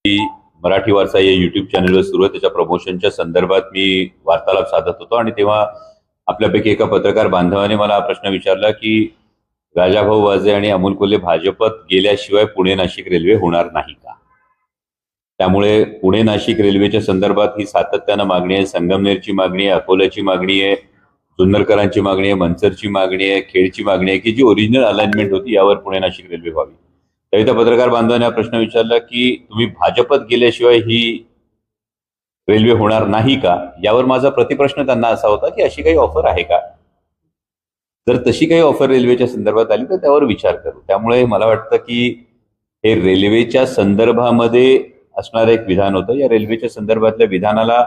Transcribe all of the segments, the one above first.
की मराठी वारसा या युट्यूब चॅनलवर सुरू आहे त्याच्या प्रमोशनच्या संदर्भात मी वार्तालाप साधत होतो आणि तेव्हा आपल्यापैकी एका पत्रकार बांधवाने मला हा प्रश्न विचारला की राजाभाऊ वाजे आणि अमोल कोल्हे भाजपत गेल्याशिवाय पुणे नाशिक रेल्वे होणार नाही का? त्यामुळे पुणे नाशिक रेल्वेच्या संदर्भात ही सातत्यानं मागणी आहे. संगमनेरची मागणी आहे, अकोल्याची मागणी आहे, जुन्नरकरांची मागणी आहे, मनसरची मागणी आहे, खेडची मागणी आहे की जी ओरिजिनल अलाइनमेंट होती यावर पुणे नाशिक रेल्वे व्हावी. तरी त्या पत्रकार बांधवाने हा प्रश्न विचारला की तुम्ही भाजपत गेल्याशिवाय ही रेल्वे होणार नाही का? यावर माझा प्रतिप्रश्न त्यांना असा होता की अशी काही ऑफर आहे का? जर तशी काही ऑफर रेल्वेच्या संदर्भात आली तर त्यावर विचार करू. त्यामुळे मला वाटतं की हे रेल्वेच्या संदर्भामध्ये असणारं एक विधान होतं. या रेल्वेच्या संदर्भातल्या विधानाला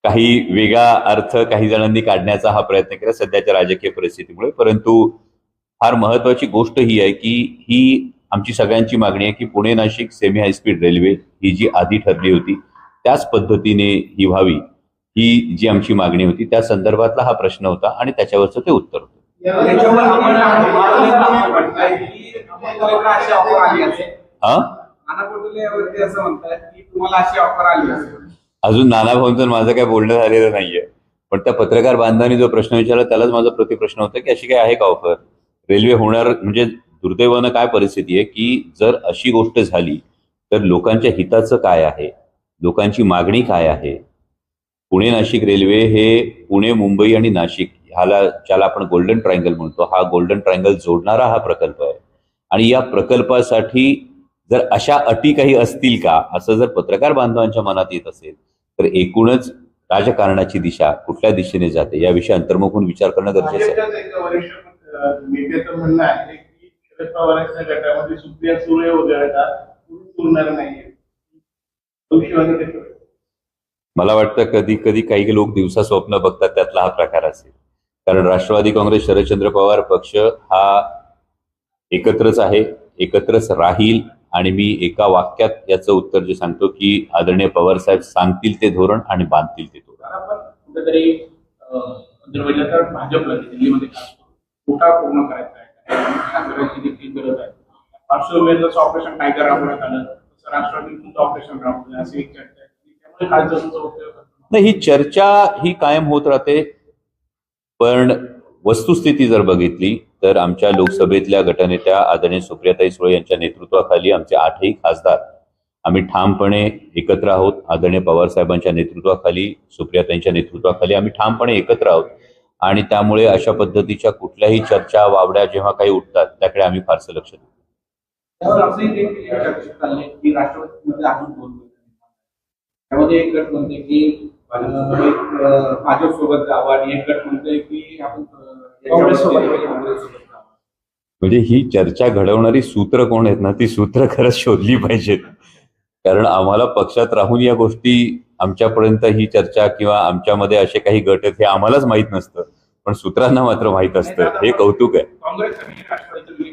काही वेगळा अर्थ काही जणांनी काढण्याचा हा प्रयत्न केला सध्याच्या राजकीय परिस्थितीमुळे. परंतु फार महत्वाची गोष्ट ही आहे की ही आमची सगळ्यांची मागणी आहे की Pune Nashik semi high speed railway ही जी आधी ठरली होती त्याच पद्धतीने ही व्हावी, ही जी आमची मागणी होती त्या संदर्भातला हा प्रश्न होता आणि त्याच्यावरचं ते उत्तर होतं. अजून नाना भाऊंचं माझं काय बोलणं झालेलं नाहीये, पण त्या पत्रकार बांधवांनी जो प्रश्न विचारला त्यालाच माझा प्रतिप्रश्न होता की अशी काय आहे का ऑफर? रेल्वे होणार म्हणजे दुर्दैवानं काय परिस्थिती आहे की जर अशी गोष्ट झाली तर लोकांच्या हिताचं काय आहे, लोकांची मागणी काय आहे? पुणे नाशिक रेल्वे हे पुणे मुंबई आणि नाशिक ह्याला ज्याला आपण गोल्डन ट्रायंगल म्हणतो, हा गोल्डन ट्रायंगल जोडणारा हा प्रकल्प आहे. आणि या प्रकल्पासाठी जर अशा अटी काही असतील का असं जर पत्रकार बांधवांच्या मनात येत असेल तर एकूणच राजकारणाची दिशा कुठल्या दिशेने जाते याविषयी अंतर्मुख होऊन विचार करणं गरजेचं आहे. नेत्याचं म्हणणं आहे की शरद पवारांच्या गटामध्ये सुप्रिया सुळे वगैरे उरणार नाहीये. मला वाटतं कधी कधी काही लोक दिवसा स्वप्न बघतात त्यातला हा प्रकार असेल. कारण राष्ट्रवादी काँग्रेस शरदचंद्र पवार पक्ष हा एकत्रच आहे, एकत्रच राहील. आणि मी एका वाक्यात याचं उत्तर जे सांगतो की आदरणीय पवार साहेब सांगतील ते धोरण आणि बांधतील ते धोरण. कुठेतरी भाजपला दिल्लीमध्ये कोटा पूर्ण करायचा आहे, देखील गरज आहे. पार्श्वभूमीचं ऑपरेशन टायगर राबवण्यात आलं, तसं राष्ट्रवादीचं ऑपरेशन राबवलं अशी एक चर्चा आहे. त्यामुळे खासदारांचा उपयोग नाही, ही चर्चा ही कायम होत राहते. पण वस्तुस्थिती जर बघितली तर आमच्या लोकसभेतल्या गटनेत्या आदरणीय सुप्रियाताई सुळे यांच्या नेतृत्वाखाली आमचे 8ही खासदार आम्ही ठामपणे एकत्र आहोत. आदरणीय पवार साहेबांच्या नेतृत्वाखाली, सुप्रियाताईंच्या नेतृत्वाखाली आम्ही ठामपणे एकत्र आहोत. आणि त्यामुळे अशा पद्धतीच्या कुठल्याही चर्चा वावड्या जेव्हा काही उठतात त्याकडे आम्ही फारसं लक्ष देतो. त्यामध्ये एक गट म्हणते की भाजप सोबत जावं आणि एक गट म्हणते की आपण म्हणजे ही चर्चा घडवणारी सूत्र कोण आहेत ना, ती सूत्र खरंच शोधली पाहिजेत. कारण आम्हाला पक्षात राहून या गोष्टी आमच्यापर्यंत ही चर्चा किंवा आमच्यामध्ये असे काही गट आहेत हे आम्हालाच माहीत नसतं, पण सूत्रांना मात्र माहीत असतं. हे कौतुक आहे.